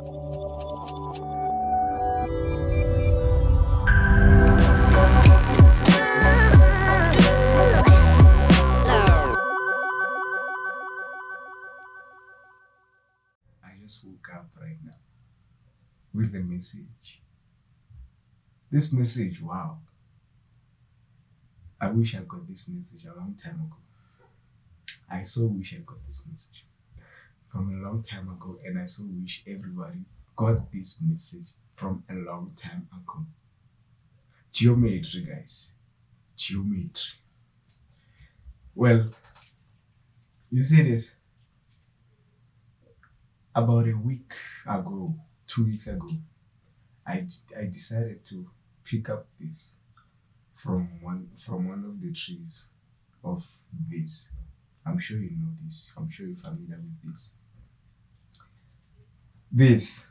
I just woke up right now with a message. This message, wow. I wish I got this message a long time ago. I so wish I got this message from a long time ago, and I so wish everybody got this message from a long time ago. Geometry, guys. Geometry. Well, you see this? About a week ago, 2 weeks ago, I decided to pick up this from one of the trees of this. I'm sure you know this. I'm sure you're familiar with this. This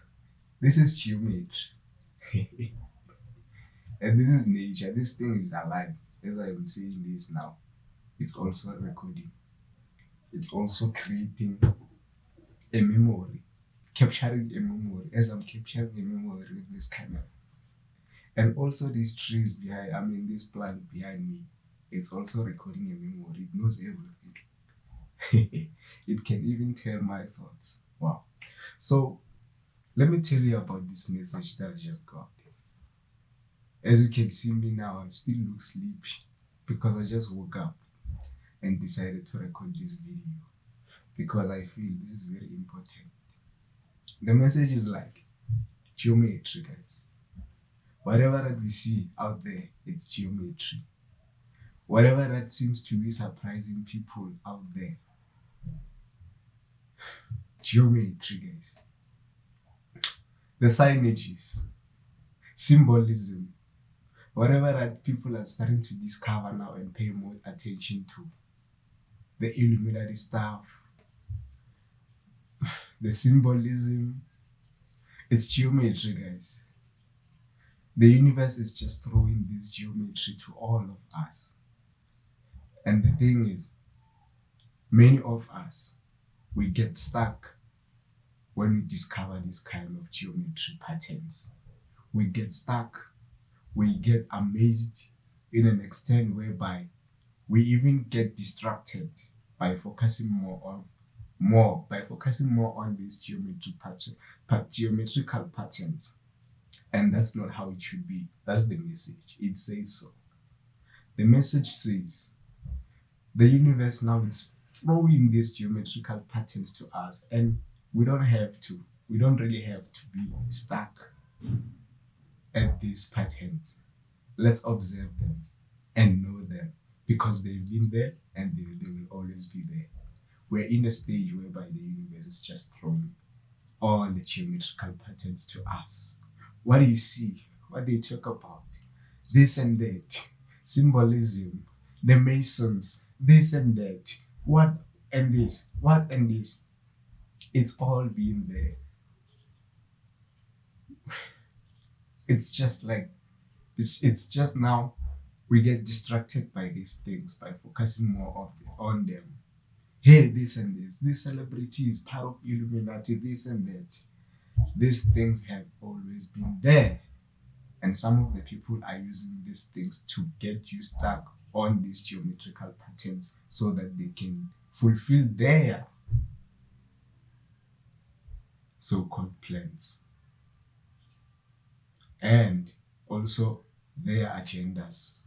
is geometry. And this is nature. This thing is alive. As I'm saying this now, it's also recording. It's also creating a memory, capturing a memory, as I'm capturing a memory with this camera. And also these trees behind, this plant behind me, it's also recording a memory. It knows everything. It can even tell my thoughts. Wow. So let me tell you about this message that I just got. As you can see me now, I still look sleepy because I just woke up and decided to record this video because I feel this is very important. The message is like geometry, guys. Whatever that we see out there, it's geometry. Whatever that seems to be surprising people out there, geometry, guys. The signages, symbolism, whatever that people are starting to discover now and pay more attention to. The Illuminati stuff, the symbolism, it's geometry, guys. The universe is just throwing this geometry to all of us. And the thing is, many of us, we get stuck when we discover this kind of geometry patterns. We get stuck, we get amazed in an extent whereby we even get distracted by focusing more on these geometrical patterns. And that's not how it should be. That's the message. It says so. The message says the universe now is throwing these geometrical patterns to us, and we don't really have to be stuck at these patterns. Let's observe them and know them because they've been there and they will always be there. We're in a stage whereby the universe is just throwing all the geometrical patterns to us. What do you see? What they talk about? This and that. Symbolism. The Masons. This and that. What and this. What and this. It's all been there. It's just like, it's just now we get distracted by these things by focusing more on them. Hey, this and this. This celebrity is part of Illuminati. This and that. These things have always been there, and some of the people are using these things to get you stuck on these geometrical patterns so that they can fulfill their so-called plans and also their agendas,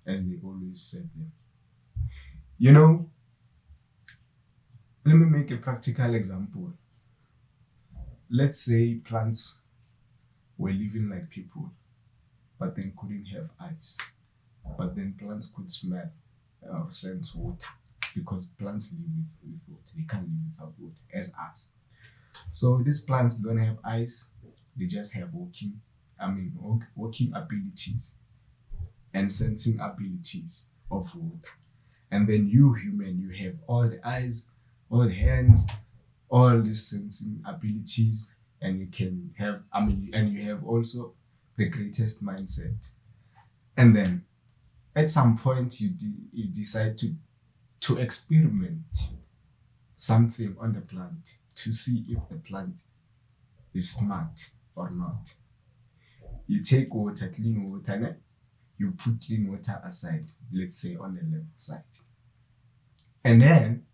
as they always said them. Let me make a practical example. Let's say plants were living like people, but then couldn't have eyes. But then plants could smell or sense water because plants live with water. They can't live without water, as us. So these plants don't have eyes. They just have walking abilities and sensing abilities of water. And then you, human, you have all the eyes, all the hands, all these sensing abilities, and you can have, and you have also the greatest mindset. And then at some point you decide to experiment something on the plant to see if the plant is smart or not. You take water, clean water, ne? You put clean water aside, let's say on the left side. And then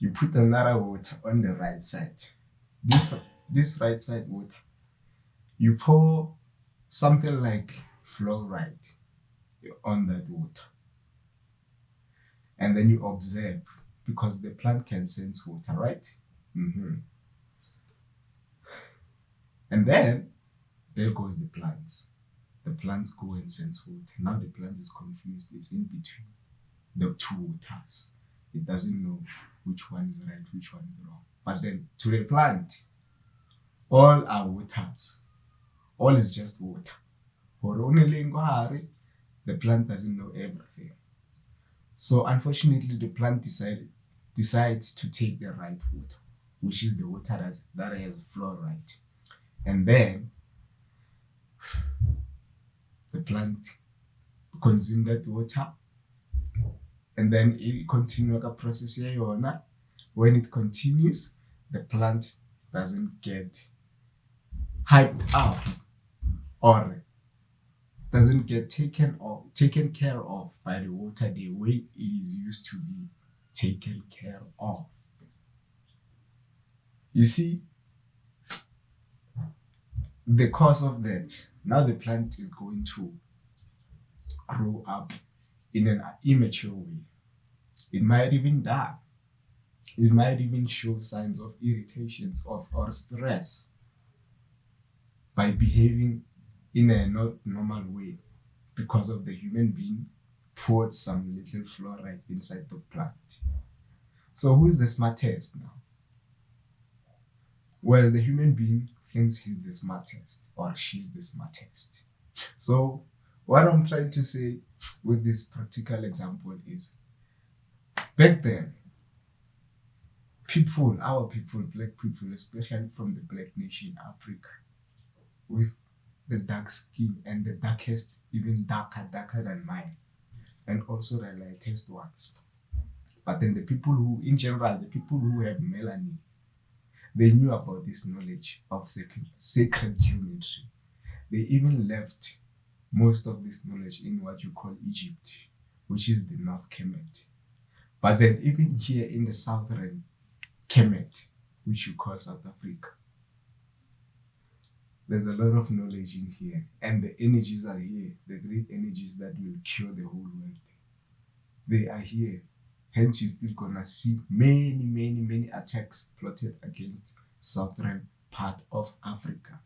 you put another water on the right side. This right side water, you pour something like fluoride on that water. And then you observe, because the plant can sense water, right? And then there goes the plants. The plants go and sense water. Now the plant is confused. It's in between the two waters. It doesn't know which one is right, which one is wrong. But then to the plant, all are waters. All is just water. The plant doesn't know everything. So unfortunately, the plant decides to take the right water, which is the water that has fluoride. And then the plant consumes that water, and then it continues the process here. When it continues, the plant doesn't get hyped up or doesn't get taken care of by the water the way it is used to be taken care of. You see, the cause of that, now the plant is going to grow up in an immature way. It might even die. It might even show signs of irritations or stress by behaving in a not normal way because of the human being poured some little fluoride inside the plant. So who is the smartest now? Well, the human being thinks he's the smartest or she's the smartest. So what I'm trying to say with this practical example is, back then, our people, black people, especially from the black nation, Africa, with the dark skin and the darkest, even darker than mine, and also the lightest ones. But then the people who have melanin, they knew about this knowledge of sacred geometry. They even left most of this knowledge in what you call Egypt, which is the North Kemet. But then even here in the Southern Kemet, which you call South Africa, there's a lot of knowledge in here, and the energies are here, the great energies that will cure the whole world. They are here. Hence, you're still gonna see many attacks plotted against southern part of Africa.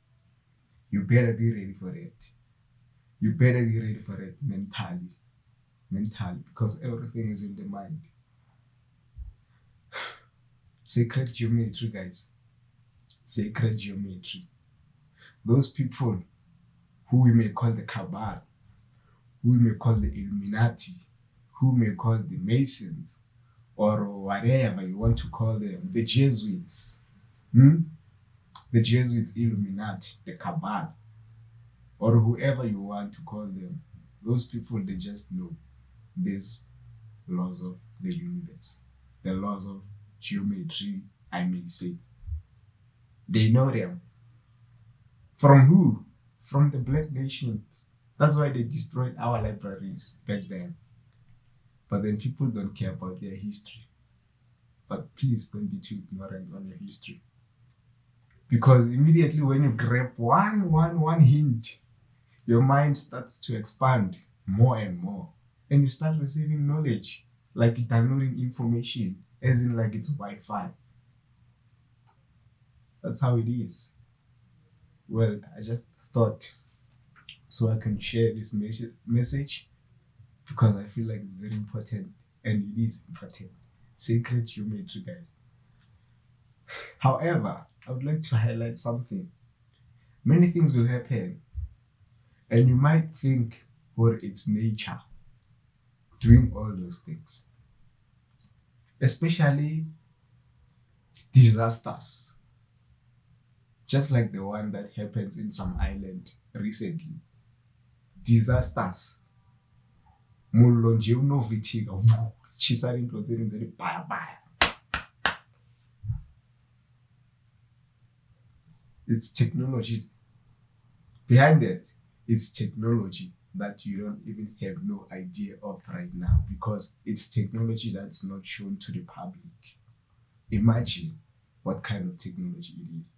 You better be ready for it. You better be ready for it mentally, because everything is in the mind. Sacred geometry, guys. Sacred geometry. Those people who we may call the Cabal, who we may call the Illuminati, who may call the Masons, or whatever you want to call them, the Jesuits, the Jesuits, Illuminati, the Cabal, or whoever you want to call them, those people, they just know these laws of the universe, the laws of geometry, I may say. They know them. From who? From the black nations. That's why they destroyed our libraries back then. But then people don't care about their history. But please don't be too ignorant on your history. Because immediately when you grab one hint, your mind starts to expand more and more. And you start receiving knowledge, like downloading information, as in like it's Wi-Fi. That's how it is. Well, I just thought so I can share this message because I feel like it's very important, and it is important. Sacred geometry, guys. However, I would like to highlight something. Many things will happen, and you might think, well, it's nature doing all those things, especially disasters. Just like the one that happens in some island recently. Disasters. Mullo nje unovithika chisa into zenzele baya. It's technology. Behind that, it's technology that you don't even have no idea of right now because it's technology that's not shown to the public. Imagine what kind of technology it is.